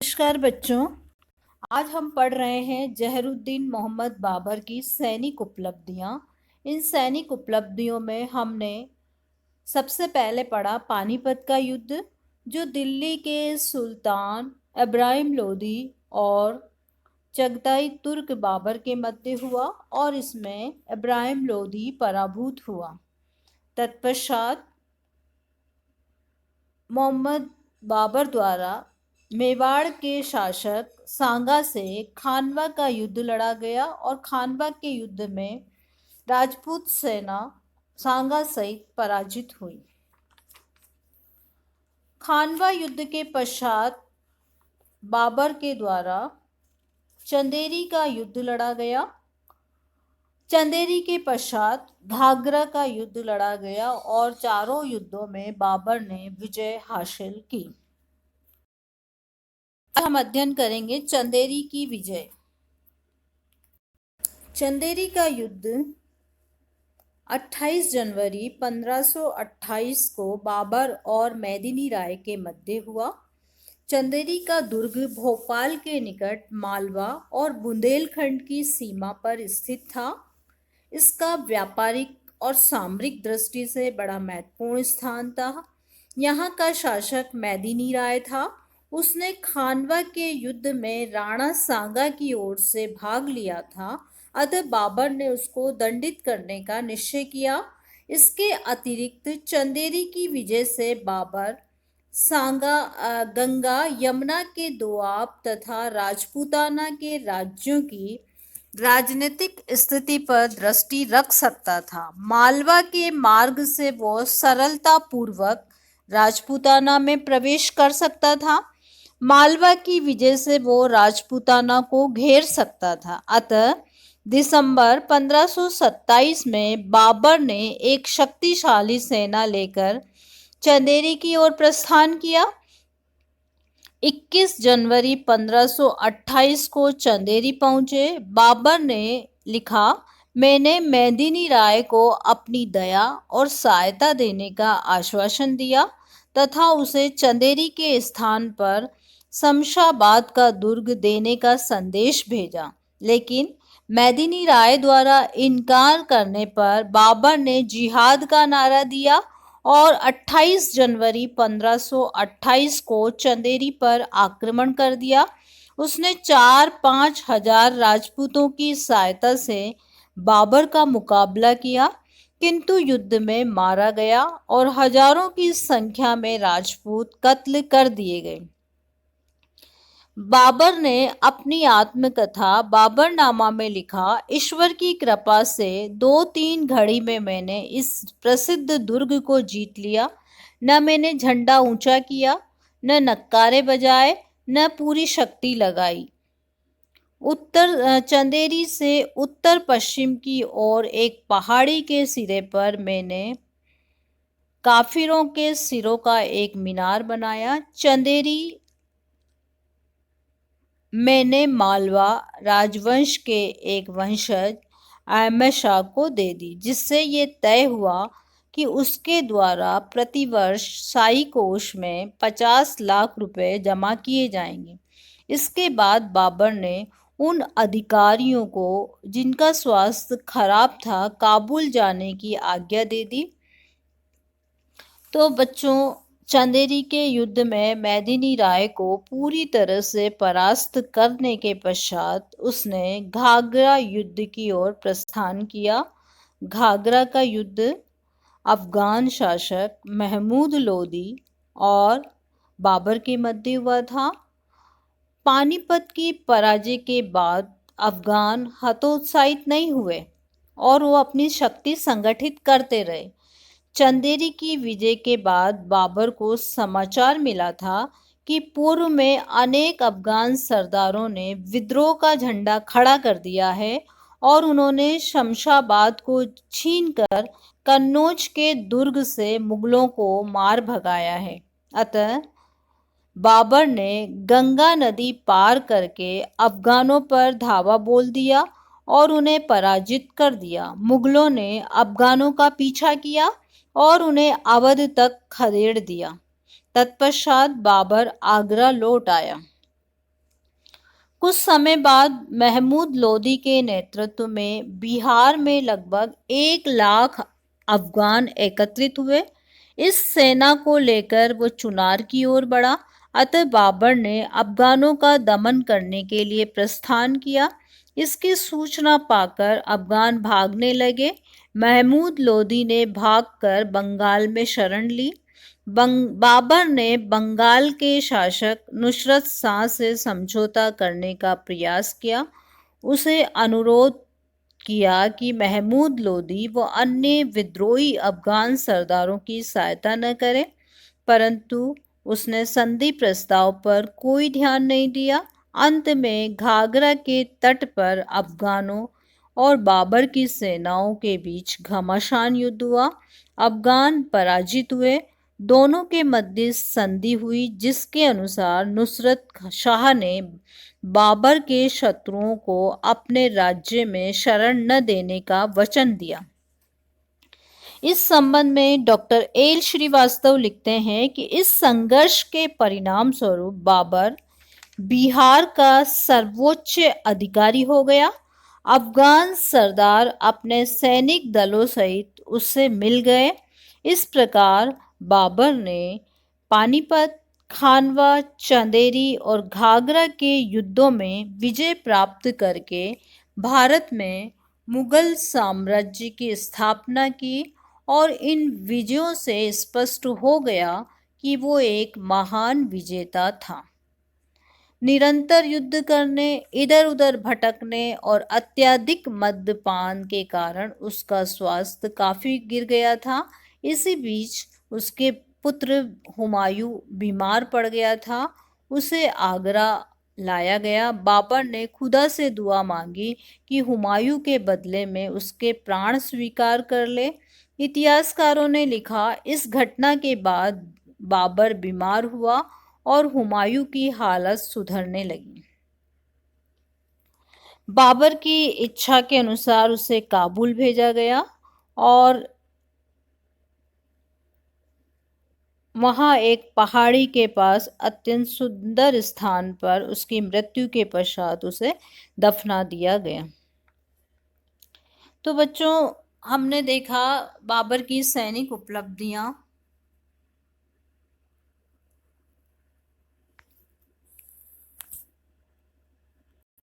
नमस्कार बच्चों। आज हम पढ़ रहे हैं जहरुद्दीन मोहम्मद बाबर की सैनिक उपलब्धियां। इन सैनिक उपलब्धियों में हमने सबसे पहले पढ़ा पानीपत का युद्ध, जो दिल्ली के सुल्तान इब्राहिम लोदी और चगताई तुर्क बाबर के मध्य हुआ और इसमें इब्राहिम लोदी पराभूत हुआ। तत्पश्चात मोहम्मद बाबर द्वारा मेवाड़ के शासक सांगा से खानवा का युद्ध लड़ा गया और खानवा के युद्ध में राजपूत सेना सांगा सहित पराजित हुई। खानवा युद्ध के पश्चात बाबर के द्वारा चंदेरी का युद्ध लड़ा गया। चंदेरी के पश्चात घाघरा का युद्ध लड़ा गया और चारों युद्धों में बाबर ने विजय हासिल की। हम अध्ययन करेंगे चंदेरी की विजय। चंदेरी का युद्ध 28 जनवरी 1528 को बाबर और मेदिनी राय के मध्य हुआ। चंदेरी का दुर्ग भोपाल के निकट मालवा और बुंदेलखंड की सीमा पर स्थित था। इसका व्यापारिक और सामरिक दृष्टि से बड़ा महत्वपूर्ण स्थान था। यहाँ का शासक मेदिनी राय था। उसने खानवा के युद्ध में राणा सांगा की ओर से भाग लिया था, अतः बाबर ने उसको दंडित करने का निश्चय किया। इसके अतिरिक्त चंदेरी की विजय से बाबर सांगा, गंगा यमुना के दोआब तथा राजपूताना के राज्यों की राजनीतिक स्थिति पर दृष्टि रख सकता था। मालवा के मार्ग से वो सरलता पूर्वक राजपूताना में प्रवेश कर सकता था। मालवा की विजय से वो राजपूताना को घेर सकता था। अतः दिसंबर 1527 में बाबर ने एक शक्तिशाली सेना लेकर चंदेरी की ओर प्रस्थान किया। 21 जनवरी 1528 को चंदेरी पहुंचे। बाबर ने लिखा, मैंने मेदिनी राय को अपनी दया और सहायता देने का आश्वासन दिया तथा उसे चंदेरी के स्थान पर शमशाबाद का दुर्ग देने का संदेश भेजा, लेकिन मेदिनी राय द्वारा इनकार करने पर बाबर ने जिहाद का नारा दिया और 28 जनवरी 1528 को चंदेरी पर आक्रमण कर दिया। उसने 4-5 हजार राजपूतों की सहायता से बाबर का मुकाबला किया, किंतु युद्ध में मारा गया और हजारों की संख्या में राजपूत कत्ल कर दिए गए। बाबर ने अपनी आत्मकथा बाबरनामा में लिखा, ईश्वर की कृपा से 2-3 घड़ी में मैंने इस प्रसिद्ध दुर्ग को जीत लिया। न मैंने झंडा ऊंचा किया, न नक्कारे बजाए, न पूरी शक्ति लगाई। उत्तर चंदेरी से उत्तर पश्चिम की ओर एक पहाड़ी के सिरे पर मैंने काफिरों के सिरों का एक मीनार बनाया। चंदेरी मैंने मालवा राजवंश के एक वंशज अहमद शाह को दे दी, जिससे ये तय हुआ कि उसके द्वारा प्रतिवर्ष शाही कोष में 50 लाख रुपए जमा किए जाएंगे। इसके बाद बाबर ने उन अधिकारियों को जिनका स्वास्थ्य खराब था काबुल जाने की आज्ञा दे दी। तो बच्चों, चंदेरी के युद्ध में मेदिनी राय को पूरी तरह से परास्त करने के पश्चात उसने घाघरा युद्ध की ओर प्रस्थान किया। घाघरा का युद्ध अफगान शासक महमूद लोदी और बाबर के मध्य हुआ था। पानीपत की पराजय के बाद अफगान हतोत्साहित नहीं हुए और वो अपनी शक्ति संगठित करते रहे। चंदेरी की विजय के बाद बाबर को समाचार मिला था कि पूर्व में अनेक अफगान सरदारों ने विद्रोह का झंडा खड़ा कर दिया है और उन्होंने शमशाबाद को छीनकर कन्नौज के दुर्ग से मुगलों को मार भगाया है। अतः बाबर ने गंगा नदी पार करके अफगानों पर धावा बोल दिया और उन्हें पराजित कर दिया। मुगलों ने अफगानों का पीछा किया और उन्हें अवध तक खदेड़ दिया। तत्पश्चात बाबर आगरा लौट आया। कुछ समय बाद महमूद लोदी के नेतृत्व में बिहार में लगभग 1 लाख अफगान एकत्रित हुए। इस सेना को लेकर वो चुनार की ओर बढ़ा। अतः बाबर ने अफगानों का दमन करने के लिए प्रस्थान किया। इसकी सूचना पाकर अफगान भागने लगे। महमूद लोदी ने भागकर बंगाल में शरण ली। बाबर ने बंगाल के शासक नुसरत शाह से समझौता करने का प्रयास किया। उसे अनुरोध किया कि महमूद लोदी व अन्य विद्रोही अफगान सरदारों की सहायता न करे, परंतु उसने संधि प्रस्ताव पर कोई ध्यान नहीं दिया। अंत में घाघरा के तट पर अफगानों और बाबर की सेनाओं के बीच घमासान युद्ध हुआ। अफगान पराजित हुए। दोनों के मध्य संधि हुई, जिसके अनुसार नुसरत शाह ने बाबर के शत्रुओं को अपने राज्य में शरण न देने का वचन दिया। इस संबंध में डॉक्टर एल श्रीवास्तव लिखते हैं कि इस संघर्ष के परिणाम स्वरूप बाबर बिहार का सर्वोच्च अधिकारी हो गया। अफगान सरदार अपने सैनिक दलों सहित उससे मिल गए। इस प्रकार बाबर ने पानीपत, खानवा, चंदेरी और घाघरा के युद्धों में विजय प्राप्त करके भारत में मुगल साम्राज्य की स्थापना की और इन विजयों से स्पष्ट हो गया कि वो एक महान विजेता था। निरंतर युद्ध करने, इधर उधर भटकने और अत्यधिक मद्यपान के कारण उसका स्वास्थ्य काफी गिर गया था। इसी बीच उसके पुत्र हुमायूं बीमार पड़ गया था। उसे आगरा लाया गया। बाबर ने खुदा से दुआ मांगी कि हुमायूं के बदले में उसके प्राण स्वीकार कर ले। इतिहासकारों ने लिखा, इस घटना के बाद बाबर बीमार हुआ और हुमायूं की हालत सुधरने लगी। बाबर की इच्छा के अनुसार उसे काबुल भेजा गया और वहां एक पहाड़ी के पास अत्यंत सुंदर स्थान पर उसकी मृत्यु के पश्चात उसे दफना दिया गया। तो बच्चों, हमने देखा बाबर की सैनिक उपलब्धियां